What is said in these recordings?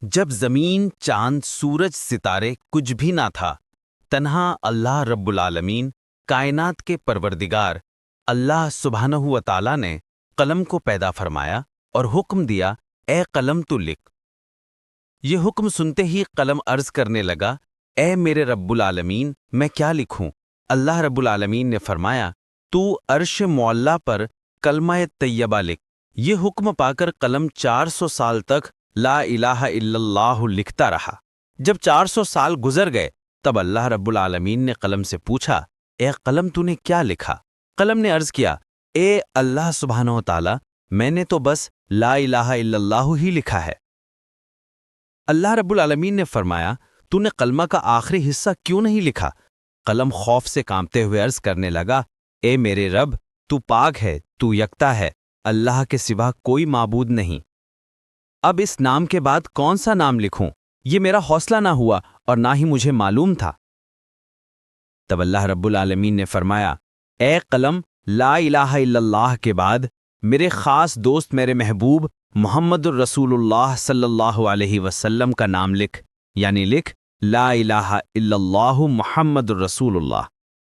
جب زمین، چاند، سورج، ستارے کچھ بھی نہ تھا، تنہا اللہ رب العالمین کائنات کے پروردگار اللہ سبحانہ و تعالی نے قلم کو پیدا فرمایا اور حکم دیا، اے قلم تو لکھ۔ یہ حکم سنتے ہی قلم عرض کرنے لگا، اے میرے رب العالمین میں کیا لکھوں؟ اللہ رب العالمین نے فرمایا، تو عرش معلیٰ پر کلمہ طیبہ لکھ۔ یہ حکم پا کر قلم 400 سال تک لا الہ الا اللہ لکھتا رہا۔ جب 400 سال گزر گئے تب اللہ رب العالمین نے قلم سے پوچھا، اے قلم تو نے کیا لکھا؟ قلم نے عرض کیا، اے اللہ سبحانہ و تعالی میں نے تو بس لا الہ الا اللہ ہی لکھا ہے۔ اللہ رب العالمین نے فرمایا، تو نے کلمہ کا آخری حصہ کیوں نہیں لکھا؟ قلم خوف سے کانپتے ہوئے عرض کرنے لگا، اے میرے رب تو پاک ہے، تو یکتا ہے، اللہ کے سوا کوئی معبود نہیں۔ اب اس نام کے بعد کون سا نام لکھوں؟ یہ میرا حوصلہ نہ ہوا اور نہ ہی مجھے معلوم تھا۔ تب اللہ رب العالمین نے فرمایا، اے قلم لا الہ الا اللہ کے بعد میرے خاص دوست میرے محبوب محمد الرسول اللہ صلی اللہ علیہ وسلم کا نام لکھ، یعنی لکھ لا الہ الا اللہ محمد الرسول اللہ۔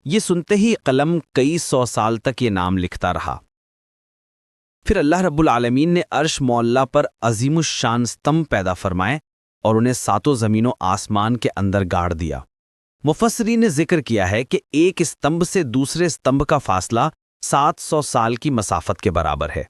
یہ سنتے ہی قلم کئی 100 سال تک یہ نام لکھتا رہا۔ پھر اللہ رب العالمین نے عرش معلیٰ پر عظیم الشان استمبھ پیدا فرمائے اور انہیں 7 زمین و آسمان کے اندر گاڑ دیا۔ مفسرین نے ذکر کیا ہے کہ ایک استمبھ سے دوسرے استمبھ کا فاصلہ 700 سال کی مسافت کے برابر ہے۔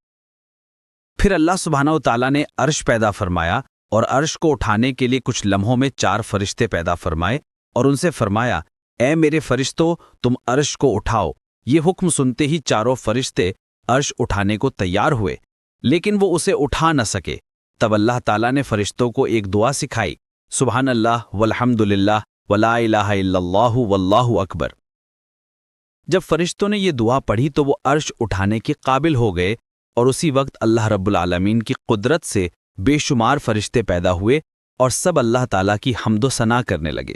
پھر اللہ سبحانہ و تعالیٰ نے عرش پیدا فرمایا اور عرش کو اٹھانے کے لیے کچھ لمحوں میں 4 فرشتے پیدا فرمائے اور ان سے فرمایا، اے میرے فرشتوں تم عرش کو اٹھاؤ۔ یہ حکم سنتے ہی 4 فرشتے عرش اٹھانے کو تیار ہوئے، لیکن وہ اسے اٹھا نہ سکے۔ تب اللہ تعالیٰ نے فرشتوں کو ایک دعا سکھائی، سبحان اللہ والحمد للہ ولا الہ الا اللہ واللہ اکبر۔ جب فرشتوں نے یہ دعا پڑھی تو وہ عرش اٹھانے کے قابل ہو گئے اور اسی وقت اللہ رب العالمین کی قدرت سے بے شمار فرشتے پیدا ہوئے اور سب اللہ تعالیٰ کی حمد و ثنا کرنے لگے۔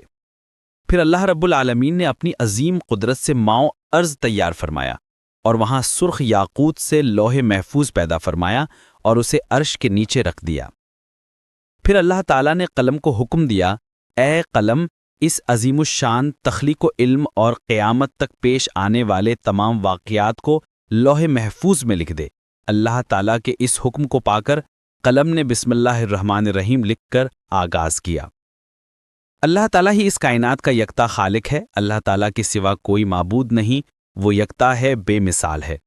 پھر اللہ رب العالمین نے اپنی عظیم قدرت سے ماؤں ارض تیار فرمایا اور وہاں سرخ یاقوت سے لوح محفوظ پیدا فرمایا اور اسے عرش کے نیچے رکھ دیا۔ پھر اللہ تعالیٰ نے قلم کو حکم دیا، اے قلم اس عظیم الشان تخلیق و علم اور قیامت تک پیش آنے والے تمام واقعات کو لوح محفوظ میں لکھ دے۔ اللہ تعالیٰ کے اس حکم کو پا کر قلم نے بسم اللہ الرحمن الرحیم لکھ کر آغاز کیا۔ اللہ تعالیٰ ہی اس کائنات کا یکتا خالق ہے، اللہ تعالیٰ کے سوا کوئی معبود نہیں، وہ یکتا ہے، بے مثال ہے۔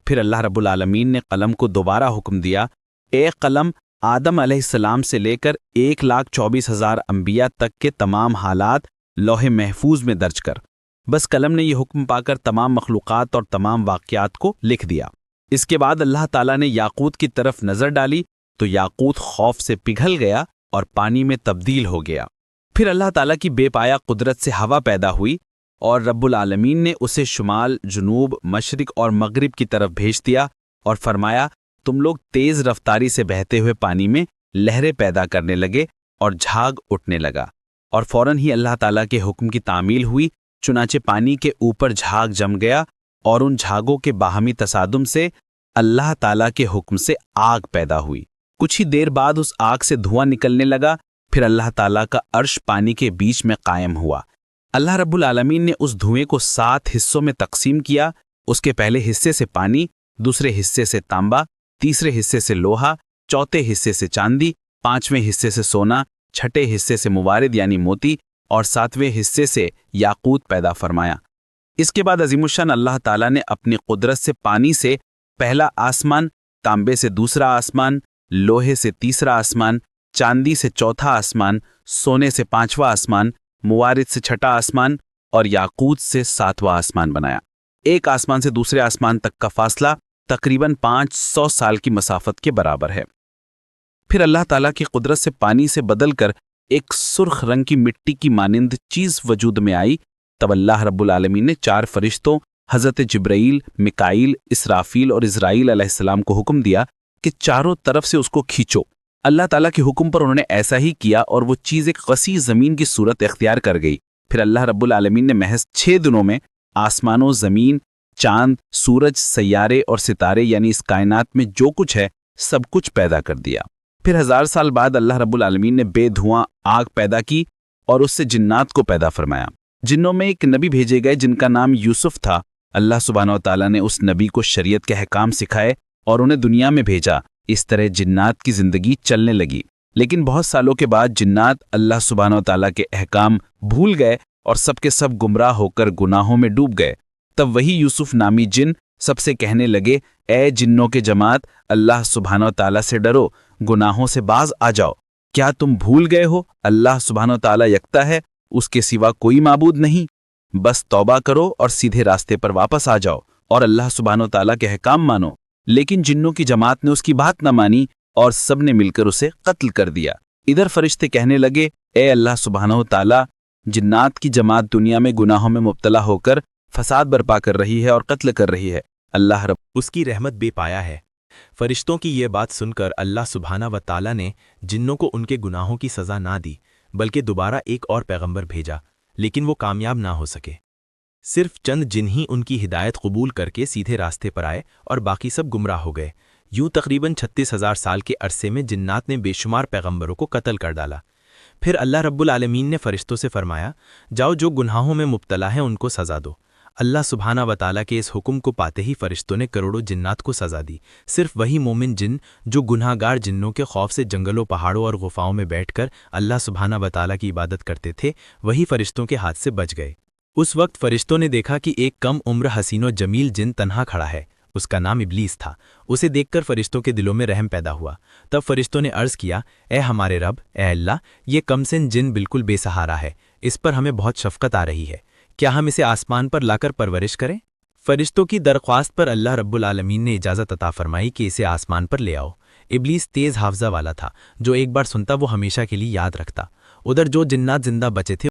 پھر اللہ رب العالمین نے قلم کو دوبارہ حکم دیا، اے قلم آدم علیہ السلام سے لے کر 1,24,000 انبیاء تک کے تمام حالات لوح محفوظ میں درج کر۔ بس قلم نے یہ حکم پا کر تمام مخلوقات اور تمام واقعات کو لکھ دیا۔ اس کے بعد اللہ تعالیٰ نے یاقوت کی طرف نظر ڈالی تو یاقوت خوف سے پگھل گیا اور پانی میں تبدیل ہو گیا۔ پھر اللہ تعالیٰ کی بے پایا قدرت سے ہوا پیدا ہوئی اور رب العالمین نے اسے شمال، جنوب، مشرق اور مغرب کی طرف بھیج دیا اور فرمایا، تم لوگ تیز رفتاری سے بہتے ہوئے پانی میں لہریں پیدا کرنے لگے اور جھاگ اٹھنے لگا، اور فوراً ہی اللہ تعالیٰ کے حکم کی تعمیل ہوئی، چنانچہ پانی کے اوپر جھاگ جم گیا اور ان جھاگوں کے باہمی تصادم سے اللہ تعالیٰ کے حکم سے آگ پیدا ہوئی۔ کچھ ہی دیر بعد اس آگ سے دھواں نکلنے لگا، پھر اللہ تعالیٰ کا عرش پانی کے بیچ میں قائم ہوا۔ اللہ رب العالمین نے اس دھوئیں کو 7 حصوں میں تقسیم کیا۔ اس کے پہلے حصے سے پانی، دوسرے حصے سے تانبا، تیسرے حصے سے لوہا، چوتھے حصے سے چاندی، 5ویں حصے سے سونا، 6ٹھے حصے سے موارد یعنی موتی اور 7ویں حصے سے یاقوت پیدا فرمایا۔ اس کے بعد عظیم الشان اللہ تعالیٰ نے اپنی قدرت سے پانی سے پہلا آسمان، تانبے سے دوسرا آسمان، لوہے سے تیسرا آسمان، چاندی سے چوتھا آسمان، سونے سے 5واں آسمان، موارد سے 6ٹھا آسمان اور یاقوت سے 7واں آسمان بنایا۔ ایک آسمان سے دوسرے آسمان تک کا فاصلہ تقریباً 500 سال کی مسافت کے برابر ہے۔ پھر اللہ تعالیٰ کی قدرت سے پانی سے بدل کر ایک سرخ رنگ کی مٹی کی مانند چیز وجود میں آئی۔ تب اللہ رب العالمین نے 4 فرشتوں حضرت جبرائیل، میکائیل، اسرافیل اور عزرائیل علیہ السلام کو حکم دیا کہ چاروں طرف سے اس کو کھینچو۔ اللہ تعالیٰ کے حکم پر انہوں نے ایسا ہی کیا اور وہ چیز ایک وسیع زمین کی صورت اختیار کر گئی۔ پھر اللہ رب العالمین نے محض 6 دنوں میں آسمانوں، زمین، چاند، سورج، سیارے اور ستارے یعنی اس کائنات میں جو کچھ ہے سب کچھ پیدا کر دیا۔ پھر 1000 سال بعد اللہ رب العالمین نے بے دھواں آگ پیدا کی اور اس سے جنات کو پیدا فرمایا۔ جنوں میں ایک نبی بھیجے گئے جن کا نام یوسف تھا۔ اللہ سبحانہ و تعالیٰ نے اس نبی کو شریعت کے احکام سکھائے اور انہیں دنیا میں بھیجا۔ اس طرح جنات کی زندگی چلنے لگی، لیکن بہت سالوں کے بعد جنات اللہ سبحانہ و تعالیٰ کے احکام بھول گئے اور سب کے سب گمراہ ہو کر گناہوں میں ڈوب گئے۔ تب وہی یوسف نامی جن سب سے کہنے لگے، اے جنوں کے جماعت، اللہ سبحانہ و تعالیٰ سے ڈرو، گناہوں سے باز آ جاؤ۔ کیا تم بھول گئے ہو اللہ سبحانہ و تعالیٰ یکتا ہے، اس کے سوا کوئی معبود نہیں؟ بس توبہ کرو اور سیدھے راستے پر واپس آ جاؤ اور اللہ سبحانہ و تعالیٰ کے احکام مانو۔ لیکن جنوں کی جماعت نے اس کی بات نہ مانی اور سب نے مل کر اسے قتل کر دیا۔ ادھر فرشتے کہنے لگے، اے اللہ سبحانہ و تعالیٰ، جنات کی جماعت دنیا میں گناہوں میں مبتلا ہو کر فساد برپا کر رہی ہے اور قتل کر رہی ہے۔ اللہ رب اس کی رحمت بے پایا ہے۔ فرشتوں کی یہ بات سن کر اللہ سبحانہ و تعالیٰ نے جنوں کو ان کے گناہوں کی سزا نہ دی، بلکہ دوبارہ ایک اور پیغمبر بھیجا، لیکن وہ کامیاب نہ ہو سکے۔ صرف چند جن ہی ان کی ہدایت قبول کر کے سیدھے راستے پر آئے اور باقی سب گمراہ ہو گئے۔ یوں تقریباً 36,000 سال کے عرصے میں جنات نے بے شمار پیغمبروں کو قتل کر ڈالا۔ پھر اللہ رب العالمین نے فرشتوں سے فرمایا، جاؤ جو گناہوں میں مبتلا ہیں ان کو سزا دو۔ اللہ سبحانہ و تعالیٰ کے اس حکم کو پاتے ہی فرشتوں نے کروڑوں جنات کو سزا دی۔ صرف وہی مومن جن جو گناہ گار جنوں کے خوف سے جنگلوں، پہاڑوں اور غفاؤں میں بیٹھ کر اللہ سبحانہ و تعالیٰ کی عبادت کرتے تھے، وہی فرشتوں کے ہاتھ سے بچ گئے۔ اس وقت فرشتوں نے دیکھا کہ ایک کم عمر حسین و جمیل جن تنہا کھڑا ہے، اس کا نام ابلیس تھا۔ اسے دیکھ کر فرشتوں کے دلوں میں رحم پیدا ہوا۔ تب فرشتوں نے عرض کیا، اے ہمارے رب، اے اللہ، یہ کمسن جن بالکل بے سہارا ہے، اس پر ہمیں بہت شفقت آ رہی ہے، کیا ہم اسے آسمان پر لا کر پرورش کریں؟ فرشتوں کی درخواست پر اللہ رب العالمین نے اجازت عطا فرمائی کہ اسے آسمان پر لے آؤ۔ ابلیس تیز حافظہ والا تھا، جو ایک بار سنتا وہ ہمیشہ کے لیے یاد رکھتا۔ ادھر جو جنات زندہ بچے تھے